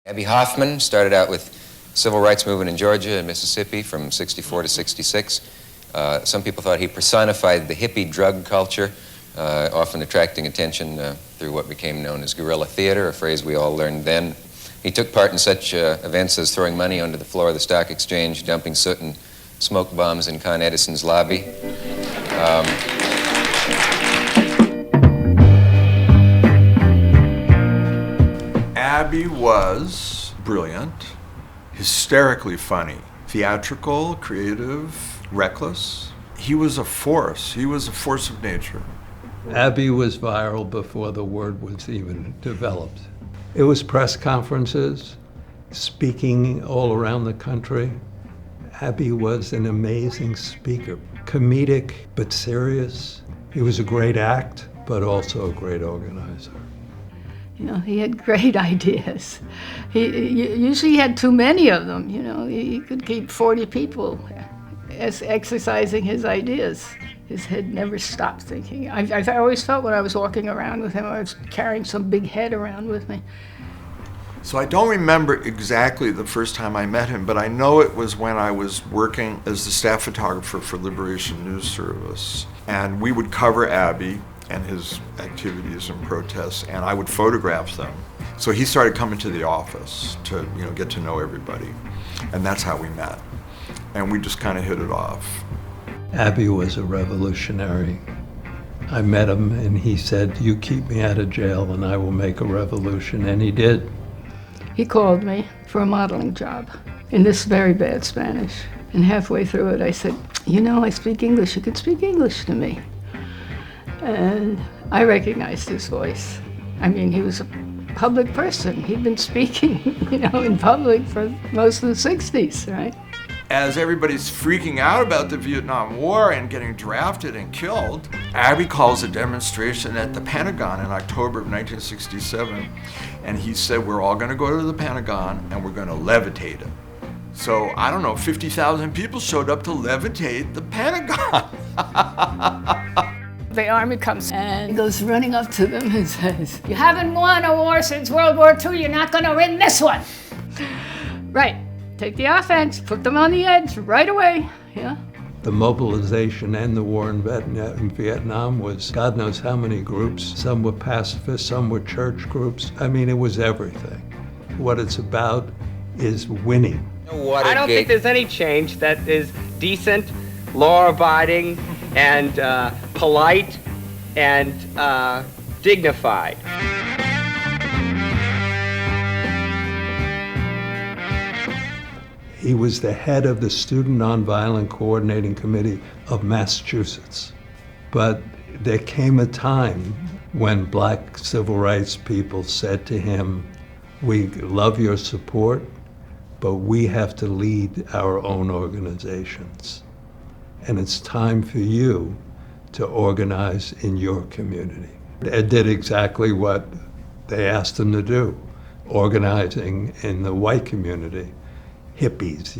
Abbie Hoffman started out with civil rights movement in Georgia and Mississippi from 64 to 66. Some people thought he personified the hippie drug culture, often attracting attention through what became known as guerrilla theater, a phrase we all learned then. He took part in such events as throwing money onto the floor of the stock exchange, dumping soot and smoke bombs in Con Edison's lobby. Abbie was brilliant, hysterically funny, theatrical, creative, reckless. He was a force. He was a force of nature. Abbie was viral before the word was even developed. It was press conferences, speaking all around the country. Abbie was an amazing speaker, comedic but serious. He was a great act, but also a great organizer. You know, he had great ideas. He usually had too many of them. You know, he could keep 40 people exercising his ideas. His head never stopped thinking. I always felt when I was walking around with him, I was carrying some big head around with me. So I don't remember exactly the first time I met him, but I know it was when I was working as the staff photographer for Liberation News Service. And we would cover Abbie and his activities and protests, and I would photograph them. So he started coming to the office to, get to know everybody. And that's how we met. And we just kind of hit it off. Abbie was a revolutionary. I met him and he said, "You keep me out of jail and I will make a revolution," and he did. He called me for a modeling job in this very bad Spanish. And halfway through it, I said, "I speak English. You could speak English to me." And I recognized his voice. I mean, he was a public person. He'd been speaking, in public for most of the 60s, right? As everybody's freaking out about the Vietnam War and getting drafted and killed, Abbie calls a demonstration at the Pentagon in October of 1967. And he said, "We're all gonna go to the Pentagon and we're gonna levitate it." So, 50,000 people showed up to levitate the Pentagon. The army comes and goes running up to them and says, "You haven't won a war since World War II, you're not gonna win this one." Right, take the offense, put them on the edge right away, yeah. The mobilization and the war in Vietnam was God knows how many groups. Some were pacifists, some were church groups. I mean, it was everything. What it's about is winning. I don't think there's any change that is decent, law-abiding, and polite and dignified. He was the head of the Student Nonviolent Coordinating Committee of Massachusetts. But there came a time when black civil rights people said to him, "We love your support, but we have to lead our own organizations. And it's time for you to organize in your community." Ed did exactly what they asked him to do, organizing in the white community. Hippies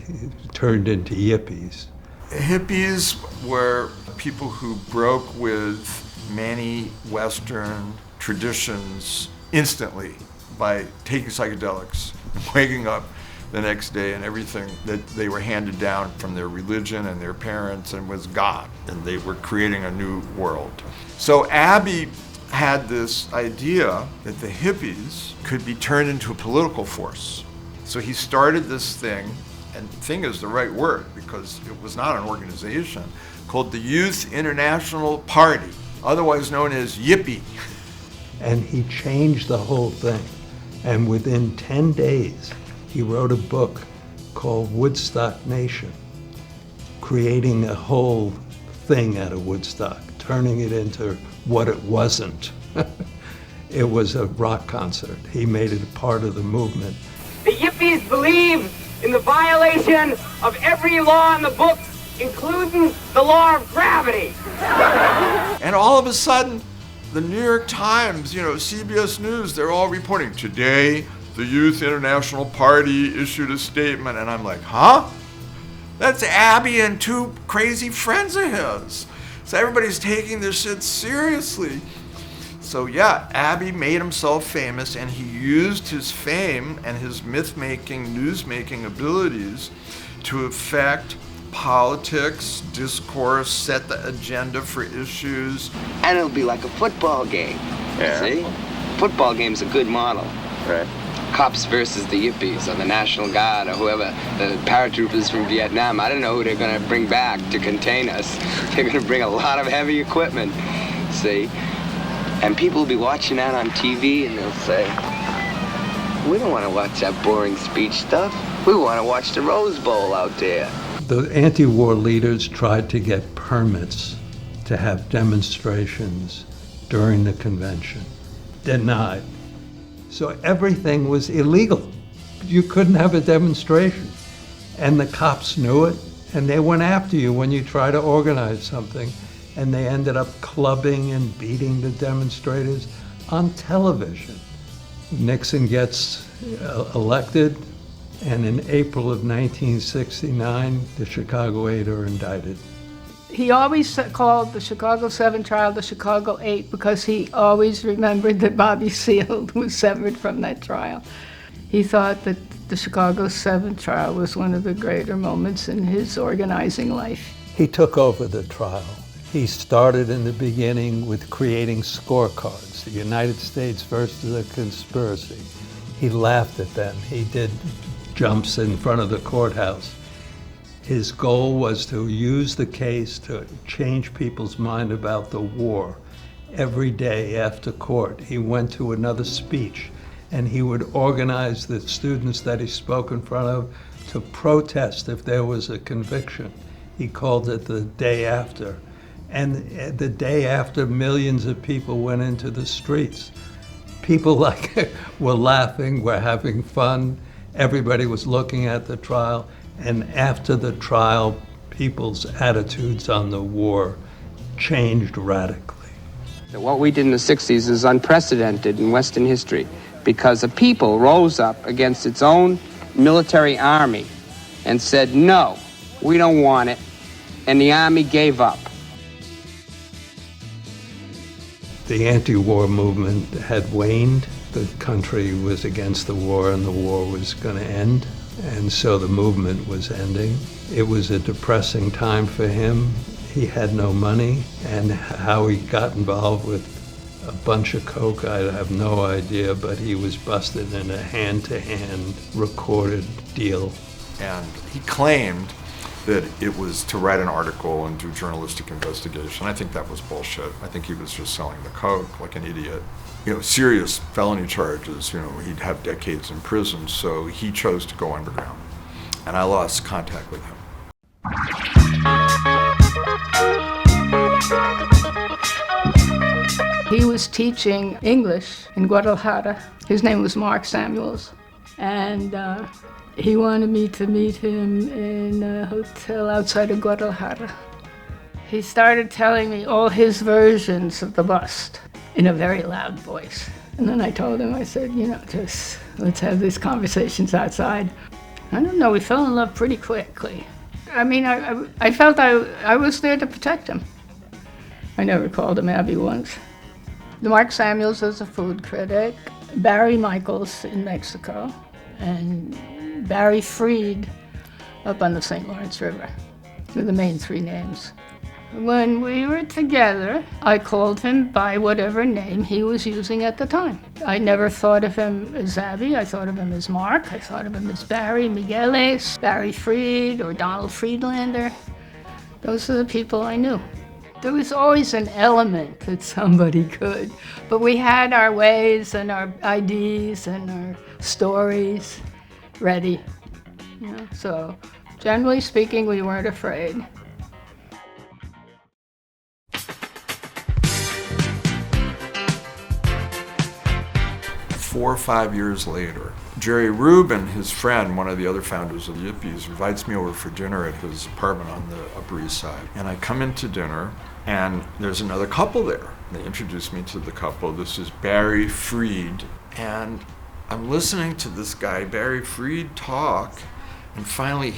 turned into yippies. Hippies were people who broke with many Western traditions instantly by taking psychedelics, waking up the next day, and everything that they were handed down from their religion and their parents and was God, and they were creating a new world. So Abbie had this idea that the hippies could be turned into a political force. So he started this thing, and thing is the right word because it was not an organization, called the Youth International Party, otherwise known as Yippie. And he changed the whole thing. And within 10 days, he wrote a book called Woodstock Nation, creating a whole thing out of Woodstock, turning it into what it wasn't. It was a rock concert. He made it a part of the movement. The yippies believe in the violation of every law in the books, including the law of gravity. And all of a sudden, the New York Times, CBS News, they're all reporting, "Today, the Youth International Party issued a statement," and I'm like, huh? That's Abbie and two crazy friends of his. So everybody's taking this shit seriously. So yeah, Abbie made himself famous, and he used his fame and his myth-making, news-making abilities to affect politics, discourse, set the agenda for issues. And it'll be like a football game. Yeah. See? Football game's a good model. Right. Cops versus the Yippies or the National Guard or whoever, the paratroopers from Vietnam. I don't know who they're going to bring back to contain us. They're going to bring a lot of heavy equipment, see? And people will be watching that on TV and they'll say, we don't want to watch that boring speech stuff. We want to watch the Rose Bowl out there. The anti-war leaders tried to get permits to have demonstrations during the convention. Denied. So everything was illegal. You couldn't have a demonstration. And the cops knew it, and they went after you when you try to organize something. And they ended up clubbing and beating the demonstrators on television. Nixon gets elected, and in April of 1969, the Chicago Eight are indicted. He always called the Chicago 7 trial the Chicago 8 because he always remembered that Bobby Seale was severed from that trial. He thought that the Chicago 7 trial was one of the greater moments in his organizing life. He took over the trial. He started in the beginning with creating scorecards, the United States versus a conspiracy. He laughed at them. He did jumps in front of the courthouse. His goal was to use the case to change people's mind about the war. Every day after court, he went to another speech, and he would organize the students that he spoke in front of to protest if there was a conviction. He called it the day after. And the day after, millions of people went into the streets. People were laughing, were having fun. Everybody was looking at the trial. And after the trial, people's attitudes on the war changed radically. What we did in the 60s is unprecedented in Western history because the people rose up against its own military army and said, no, we don't want it. And the army gave up. The anti-war movement had waned. The country was against the war, and the war was going to end. And so the movement was ending. It was a depressing time for him. He had no money, and how he got involved with a bunch of coke, I have no idea, but he was busted in a hand-to-hand recorded deal. And he claimed that it was to write an article and do journalistic investigation. I think that was bullshit. I think he was just selling the coke like an idiot. Serious felony charges, he'd have decades in prison, so he chose to go underground. And I lost contact with him. He was teaching English in Guadalajara. His name was Mark Samuels, and he wanted me to meet him in a hotel outside of Guadalajara. He started telling me all his versions of the bust in a very loud voice. And then I told him, I said, just let's have these conversations outside. I don't know, we fell in love pretty quickly. I mean, I felt I was there to protect him. I never called him Abbie once. Mark Samuels was a food critic, Barry Michaels in Mexico, and Barry Freed up on the St. Lawrence River. Were the main three names. When we were together, I called him by whatever name he was using at the time. I never thought of him as Abbie. I thought of him as Mark. I thought of him as Barry Migueles, Barry Freed, or Donald Friedlander. Those are the people I knew. There was always an element that somebody could, but we had our ways and our IDs and our stories ready. So generally speaking, we weren't afraid. 4 or 5 years later, Jerry Rubin, his friend, one of the other founders of the Yippies, invites me over for dinner at his apartment on the Upper East Side. And I come into dinner, and there's another couple there. They introduce me to the couple. This is Barry Freed. And I'm listening to this guy, Barry Freed, talk, and finally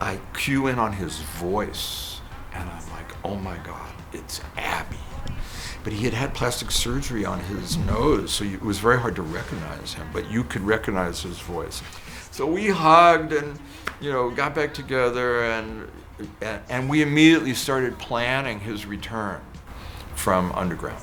I cue in on his voice, and I'm like, oh my God, it's Abbie. But he had had plastic surgery on his nose, so it was very hard to recognize him, but you could recognize his voice. So we hugged and, got back together, and we immediately started planning his return from underground.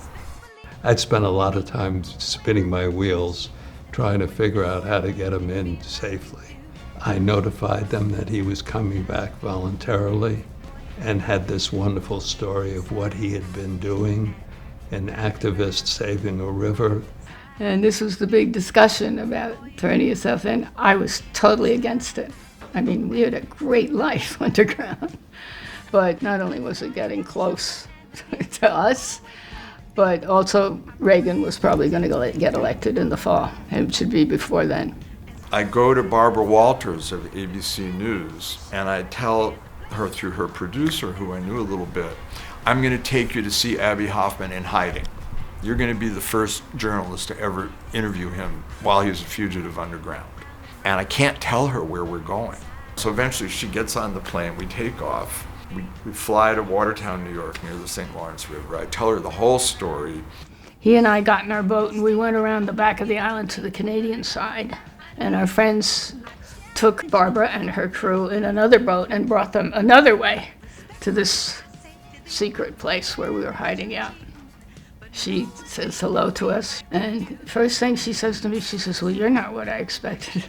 I'd spent a lot of time spinning my wheels trying to figure out how to get him in safely. I notified them that he was coming back voluntarily and had this wonderful story of what he had been doing, an activist saving a river. And this was the big discussion about turning yourself in. I was totally against it. I mean, we had a great life underground. But not only was it getting close to us, but also Reagan was probably going to get elected in the fall. It should be before then. I go to Barbara Walters of ABC News, and I tell her through her producer, who I knew a little bit, I'm going to take you to see Abbie Hoffman in hiding. You're going to be the first journalist to ever interview him while he's a fugitive underground. And I can't tell her where we're going. So eventually she gets on the plane, we take off. We fly to Watertown, New York, near the St. Lawrence River. I tell her the whole story. He and I got in our boat and we went around the back of the island to the Canadian side. And our friends took Barbara and her crew in another boat and brought them another way to this secret place where we were hiding out. She says hello to us, and first thing she says to me, she says, well, you're not what I expected.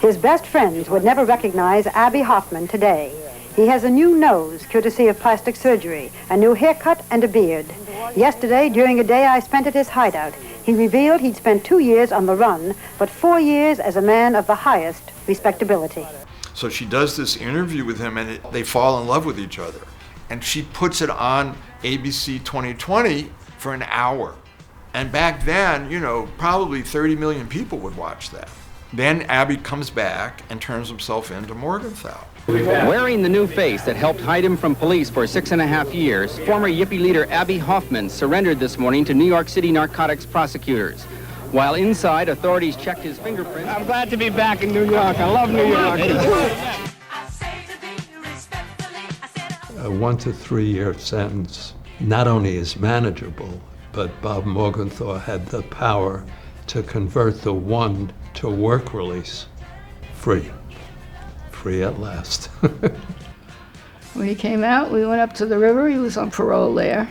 His best friends would never recognize Abbie Hoffman today. He has a new nose, courtesy of plastic surgery, a new haircut, and a beard. Yesterday, during a day I spent at his hideout, he revealed he'd spent 2 years on the run, but 4 years as a man of the highest respectability. So she does this interview with him, and they fall in love with each other. And she puts it on ABC 2020 for an hour. And back then, probably 30 million people would watch that. Then Abbie comes back and turns himself into Morgenthau. Wearing the new face that helped hide him from police for 6.5 years, former Yippie leader Abbie Hoffman surrendered this morning to New York City narcotics prosecutors. While inside, authorities checked his fingerprints. I'm glad to be back in New York. I love New York. A 1 to 3 year sentence not only is manageable, but Bob Morgenthau had the power to convert the 1 to work release. Free at last. When he came out, we went up to the river. He was on parole there.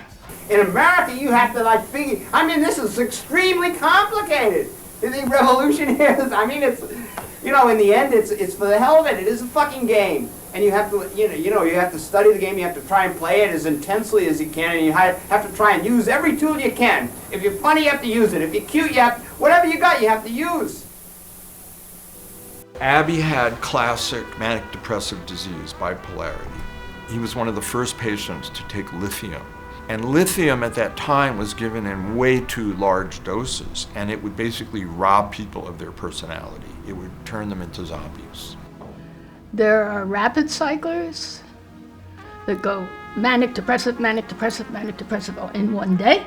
In America, you have to figure, this is extremely complicated. The revolution is, it's, in the end, it's for the hell of it. It is a fucking game. And you have to, you have to study the game. You have to try and play it as intensely as you can. And you have to try and use every tool you can. If you're funny, you have to use it. If you're cute, whatever you got, you have to use. Abbie had classic manic depressive disease, bipolarity. He was one of the first patients to take lithium. And lithium at that time was given in way too large doses, and it would basically rob people of their personality. It would turn them into zombies. There are rapid cyclers that go manic, depressive, manic, depressive, manic, depressive all in one day.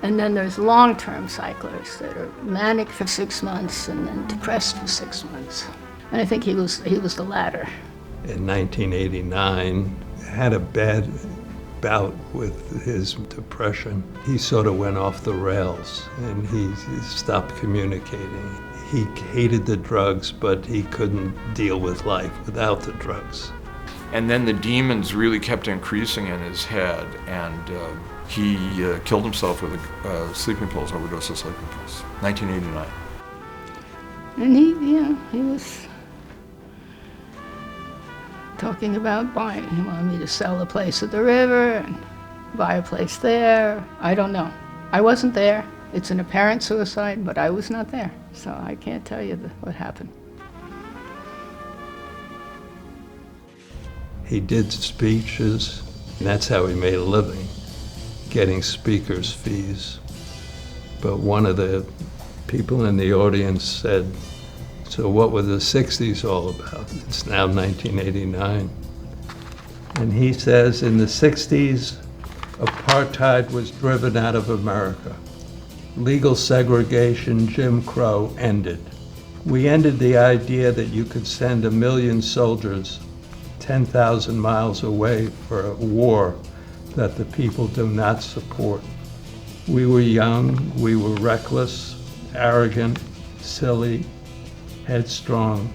And then there's long-term cyclers that are manic for 6 months and then depressed for 6 months. And I think he was the latter. In 1989, had a bad bout with his depression. He sort of went off the rails and he stopped communicating. He hated the drugs, but he couldn't deal with life without the drugs. And then the demons really kept increasing in his head, and he killed himself with sleeping pills, overdose of sleeping pills, 1989. And he was talking about buying. He wanted me to sell a place at the river and buy a place there. I don't know. I wasn't there. It's an apparent suicide, but I was not there, so I can't tell you what happened. He did speeches, and that's how he made a living, getting speakers' fees. But one of the people in the audience said, so what were the 60s all about? It's now 1989. And he says, in the 60s, apartheid was driven out of America. Legal segregation, Jim Crow, ended. We ended the idea that you could send 1 million soldiers 10,000 miles away for a war that the people do not support. We were young, we were reckless, arrogant, silly, headstrong,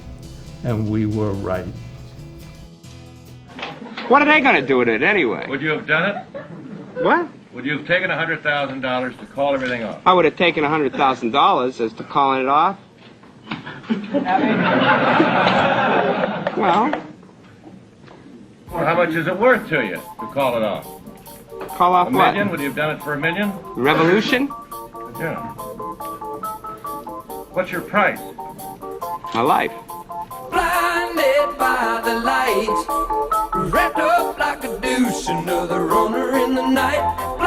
and we were right. What are they going to do with it anyway? Would you have done it? What? Would you have taken $100,000 to call everything off? I would have taken $100,000 as to calling it off. Well, How much is it worth to you to call it off? call off A what? million? Would you have done it for $1 million? Revolution? Yeah. What's your price? My life. Blinded by the light, wrapped up like a douche, another runner in the night.